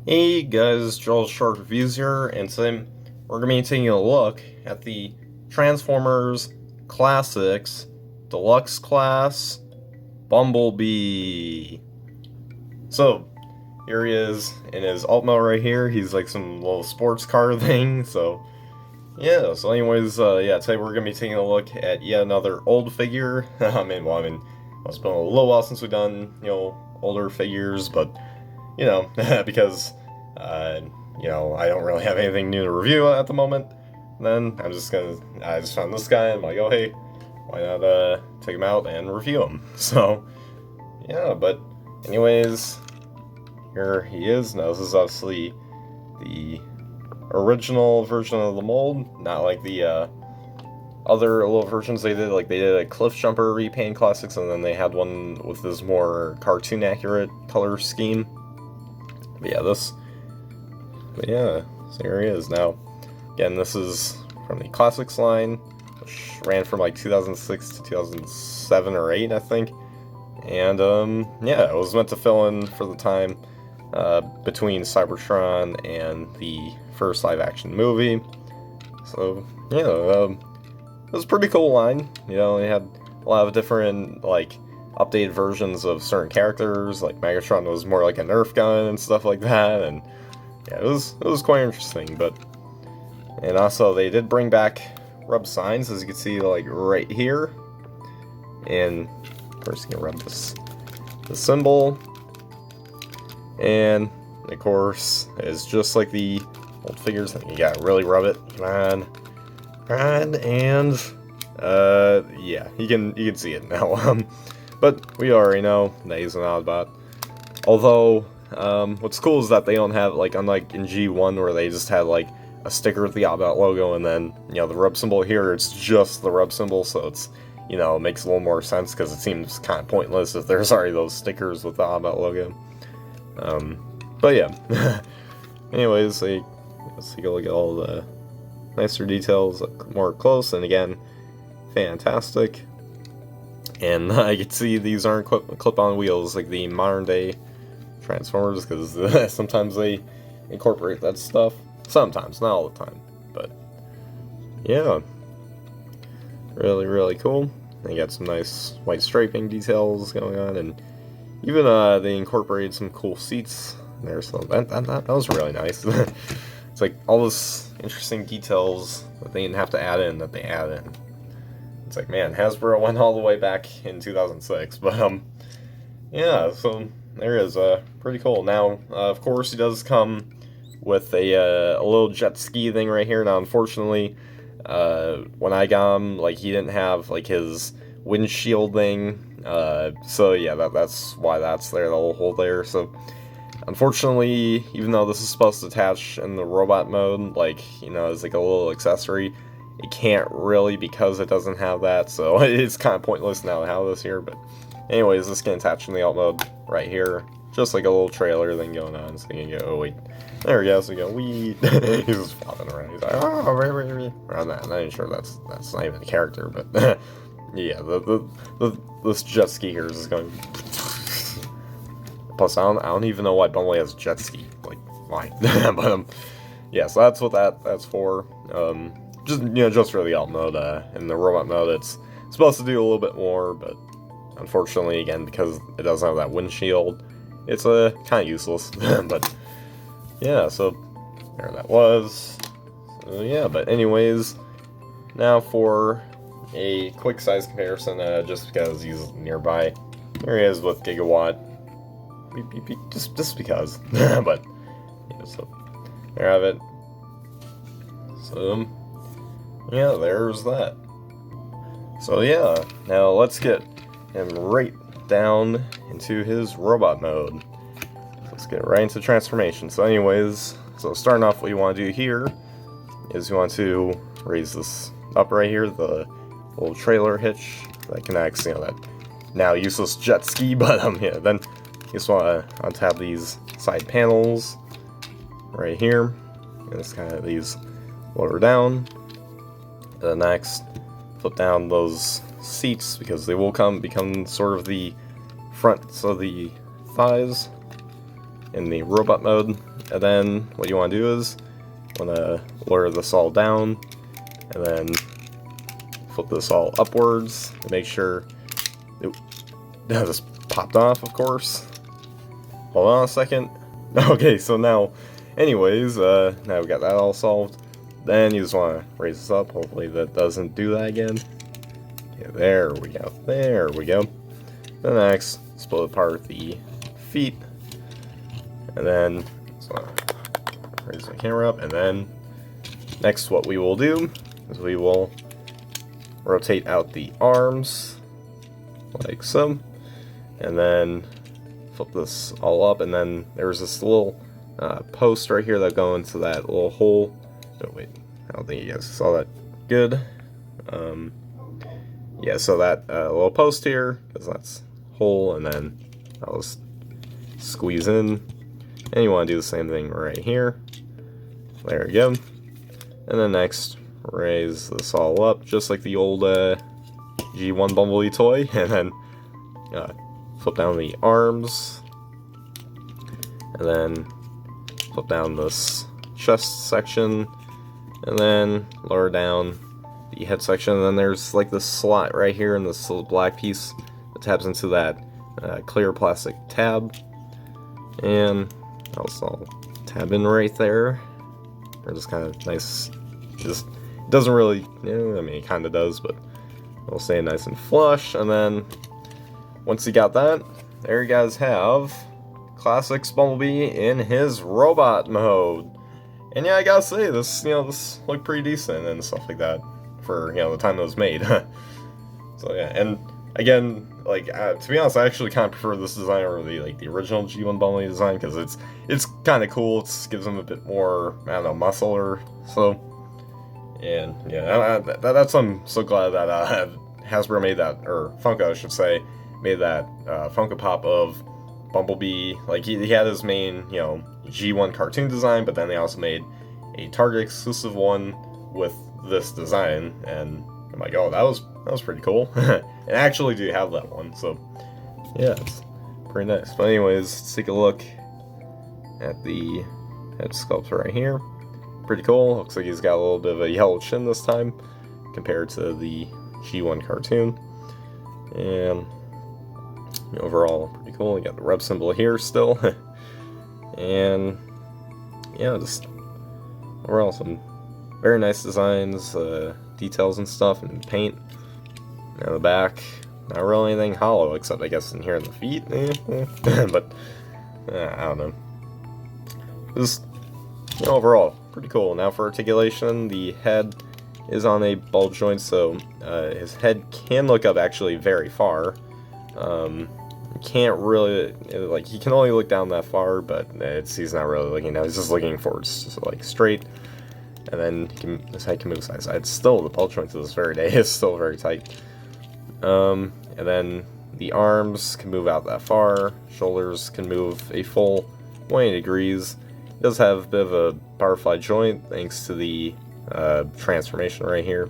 Hey guys, Joel Shark Reviews here, and today we're going to be taking a look at the Transformers Classics Deluxe Class Bumblebee. So, here he is in his alt mode right here. He's like some little sports car thing, so yeah. So anyways, today we're going to be taking a look at yet another old figure. It's been a little while since we've done, older figures, but because, I don't really have anything new to review at the moment, then I just found this guy, and I'm like, oh, hey, why not, take him out and review him? So, yeah, but anyways, here he is. Now, this is obviously the original version of the mold, not like the, other little versions they did. Like, they did a Cliff Jumper repaint classics, and then they had one with this more cartoon-accurate color scheme. So here he is. Now, again, this is from the Classics line, which ran from like 2006 to 2007 or 8, I think. And, it was meant to fill in for the time between Cybertron and the first live-action movie. So, it was a pretty cool line. They had a lot of different, updated versions of certain characters. Like Megatron was more like a Nerf gun and stuff like that, and yeah, it was quite interesting. And also they did bring back rub signs, as you can see, like right here. And first, you can rub the symbol, and of course, it's just like the old figures. You gotta really rub it. Come on, and you can see it now. But we already know that he's an Autobot. Although, what's cool is that they don't have, unlike in G1 where they just had, a sticker with the Autobot logo, and then, the rub symbol here, it's just the rub symbol, so it's, it makes a little more sense, because it seems kind of pointless if there's already those stickers with the Autobot logo. But yeah. Anyways, let's take a look at all the nicer details, more close, and again, fantastic. And I can see these aren't clip-on wheels like the modern-day Transformers, because sometimes they incorporate that stuff. Sometimes, not all the time. But, yeah. Really, really cool. They got some nice white striping details going on, and even they incorporated some cool seats there, so that was really nice. It's like all this interesting details that they didn't have to add in that they add in. It's like, man, Hasbro went all the way back in 2006, but, so there is, pretty cool. Now, of course, he does come with a little jet ski thing right here. Now, unfortunately, when I got him, he didn't have, his windshield thing, so yeah, that's why that's there, the little hole there. So, unfortunately, even though this is supposed to attach in the robot mode, as, a little accessory, it can't really, because it doesn't have that, so it's kind of pointless now to have this here. But anyways, this can attach in the alt mode right here, just like a little trailer thing going on. So you can go, oh wait, there we go. So you go, wee. He's just flopping around. He's like, oh, around that. I'm not even sure that's not even a character, but yeah, this jet ski here is just going. Plus, I don't even know why Bumblebee has a jet ski. Why? But yeah, so that's what that's for. Just for the alt mode. In the robot mode, it's supposed to do a little bit more, but unfortunately, again, because it doesn't have that windshield, it's kind of useless. But yeah, so there that was. So yeah, but anyways, now for a quick size comparison, just because he's nearby. There he is with Gigawatt. Just because. But yeah, so there I have it. So. Yeah, there's that. So yeah, now let's get him right down into his robot mode. Let's get right into transformation. So anyways, starting off, what you want to do here is you want to raise this up right here, the little trailer hitch that connects, that now useless jet ski, but then you just want to untap these side panels right here, and just kind of these lower down. Next, flip down those seats, because they will become sort of the fronts of the thighs. in the robot mode. And then what you want to do is want to lower this all down, and then flip this all upwards to make sure. This popped off, of course. Hold on a second. Okay, so now, anyways, now we got that all solved. Then you just want to raise this up. Hopefully that doesn't do that again. Yeah, there we go. There we go. Then next, split apart the feet, and then just want to raise the camera up. And then next, what we will do is we will rotate out the arms like so, and then flip this all up, and then there's this little post right here that go into that little hole. Oh wait, I don't think you guys saw that good. Yeah, so that little post here, because that's hole, and then I'll just squeeze in, and you want to do the same thing right here. There we go. And then next, raise this all up, just like the old G1 Bumblebee toy, and then flip down the arms, and then flip down this chest section, and then lower down the head section, and then there's like this slot right here in this little black piece that tabs into that clear plastic tab, and I'll tab in right there. Or just kind of nice, just doesn't really, I mean it kind of does, but it'll stay nice and flush. And then once you got that, there you guys have Classics Bumblebee in his robot mode. And yeah, I gotta say, this looked pretty decent and stuff like that for, the time it was made. So yeah, and again, like, to be honest, I actually kind of prefer this design over the original G1 Bumblebee design, because it's kind of cool. It gives him a bit more, I don't know, muscle or so. And yeah, that's I'm so glad that Hasbro made that, or Funko, I should say, made that Funko Pop of Bumblebee. Like, he had his main, G1 cartoon design, but then they also made a Target exclusive one with this design, and I'm like, oh, that was pretty cool. And I actually do have that one, so yeah, it's pretty nice. But anyways, let's take a look at the head sculpt right here. Pretty cool. Looks like he's got a little bit of a yellow chin this time compared to the G1 cartoon, and overall pretty cool. You got the rub symbol here still. And yeah, just overall some very nice designs, details and stuff, and paint. On the back, not really anything hollow except I guess in here in the feet. But I don't know. Just overall pretty cool. Now for articulation, the head is on a ball joint, so his head can look up actually very far. Can't really, like, he can only look down that far, but he's not really looking down, he's just looking forwards, just like straight. And then his head can move side to side. Still, the ball joint to this very day is still very tight. And then the arms can move out that far, shoulders can move a full 180 degrees. It does have a bit of a butterfly joint thanks to the transformation right here.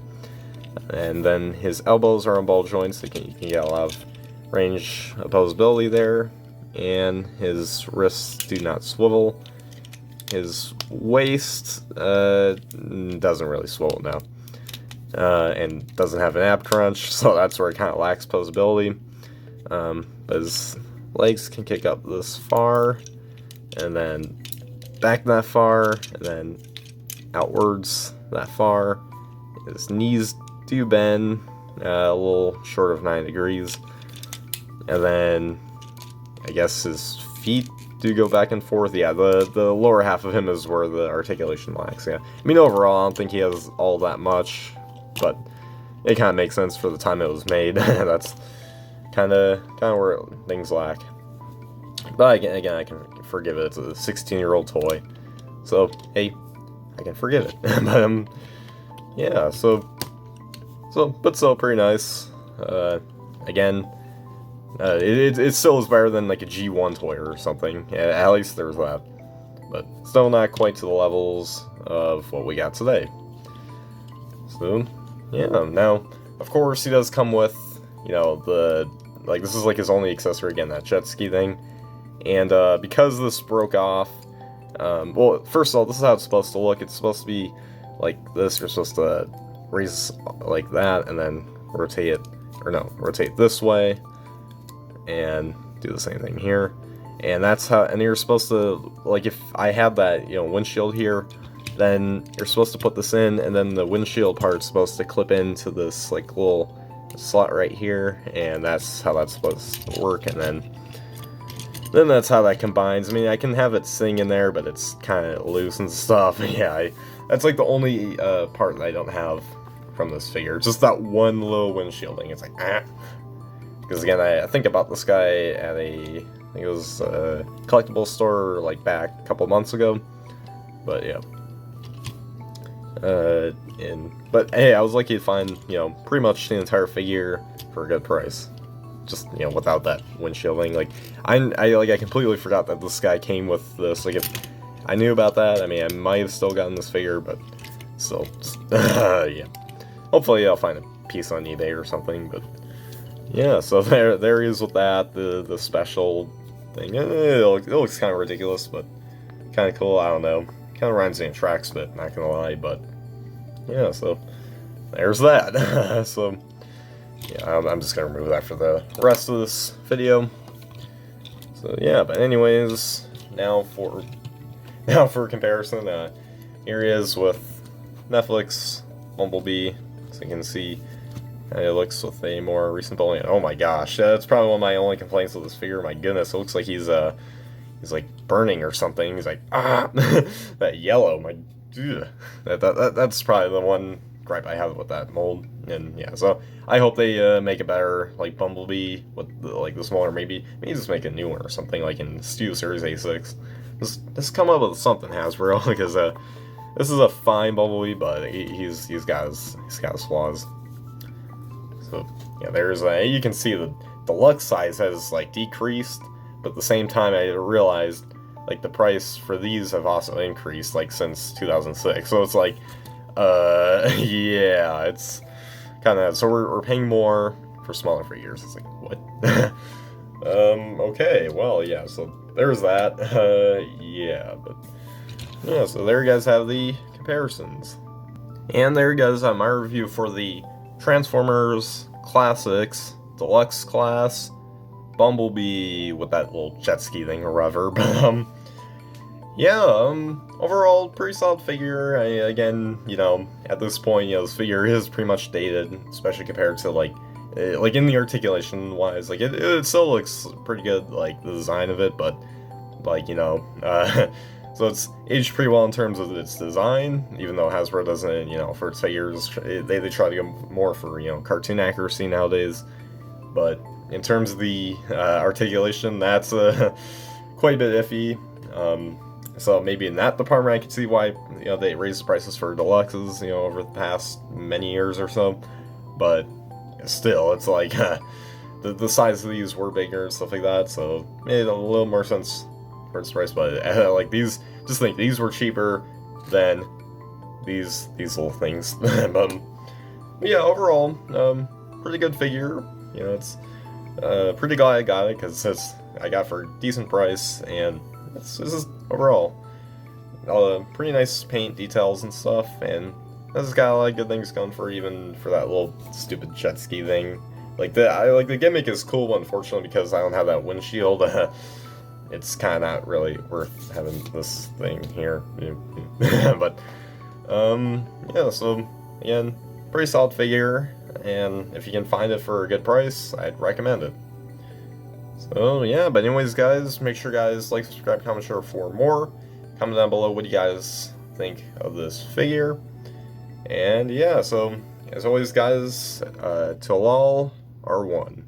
And then his elbows are on ball joints, so you can get a lot of range opposability there, and his wrists do not swivel. His waist doesn't really swivel now, and doesn't have an ab crunch, so that's where it kind of lacks posability. But his legs can kick up this far, and then back that far, and then outwards that far. His knees do bend a little short of 9 degrees. And then, I guess his feet do go back and forth. Yeah, the lower half of him is where the articulation lacks, yeah. I mean, overall, I don't think he has all that much, but it kind of makes sense for the time it was made. That's kind of where things lack. But again, I can forgive it. It's a 16-year-old toy. So, hey, I can forgive it. But, yeah, so pretty nice. Again, it still is better than like a G1 toy or something. Yeah, at least there's that. But still not quite to the levels of what we got today. So, yeah, now, of course, he does come with, this is like his only accessory, again, that jet ski thing. And because this broke off, well, first of all, this is how it's supposed to look. It's supposed to be like this. You're supposed to raise like that, and then rotate it, or no, rotate this way, and do the same thing here. And that's how, and you're supposed to, like, if I had that, windshield here, then you're supposed to put this in, and then the windshield part's supposed to clip into this, like, little slot right here, and that's how that's supposed to work, and then that's how that combines. I mean, I can have it sing in there, but it's kind of loose and stuff. Yeah, that's, like, the only part that I don't have from this figure. Just that one little windshielding. It's like, ah. Because, again, I think about this guy at I think it was a collectible store, like, back a couple months ago. But, yeah. But, hey, I was lucky to find, pretty much the entire figure for a good price. Just, without that windshielding. Like, I completely forgot that this guy came with this. Like, if I knew about that, I mean, I might have still gotten this figure, but still, just, yeah. Hopefully I'll find a piece on eBay or something, but yeah, so there he is with that, the special thing. It looks kind of ridiculous, but kind of cool. I don't know. Kind of reminds me of Tracks, but not gonna lie. But yeah, so there's that. So yeah, I'm just gonna remove that for the rest of this video. So yeah, but anyways, now for comparison, here he is with Netflix Bumblebee, so you can see. It looks with a more recent building. Oh my gosh, that's probably one of my only complaints with this figure. My goodness, it looks like he's like burning or something. He's like, ah, that yellow. My, ugh. That's probably the one gripe I have with that mold. And yeah, so I hope they make a better like Bumblebee with the smaller. Maybe just make a new one or something like in Studio Series A6. Just come up with something, Hasbro, because this is a fine Bumblebee, but he's got his flaws. So yeah, there's you can see the deluxe size has like decreased, but at the same time I realized like the price for these have also increased like since 2006. So it's like yeah, it's kind of, so we're paying more for smaller figures. It's like, what? Okay, well, yeah, so there's that. Yeah, but yeah, so there you guys have the comparisons. And there you guys have my review for the Transformers Classics Deluxe class Bumblebee with that little jet ski thing or whatever. But yeah, overall pretty solid figure. Again, at this point, this figure is pretty much dated, especially compared to like in the articulation wise. Like it still looks pretty good, like the design of it, but like so it's aged pretty well in terms of its design, even though Hasbro doesn't, for its figures, they try to go more for, cartoon accuracy nowadays. But in terms of the articulation, that's quite a bit iffy. So maybe in that department I can see why, they raised the prices for deluxes, over the past many years or so. But still, it's like, the size of these were bigger and stuff like that, so it made a little more sense for its price. But like these, just think these were cheaper than these little things. But yeah, overall, pretty good figure. It's pretty glad I got it because I got it for a decent price, and this is overall pretty nice paint details and stuff, and this has got a lot of good things going for, even for that little stupid jet ski thing. Like the gimmick is cool, but unfortunately because I don't have that windshield, it's kind of not really worth having this thing here. But yeah, so again, pretty solid figure, and if you can find it for a good price, I'd recommend it. So yeah, but anyways guys, make sure guys like, subscribe, comment, share for more. Comment down below what you guys think of this figure. And yeah, so as always guys, till all are one.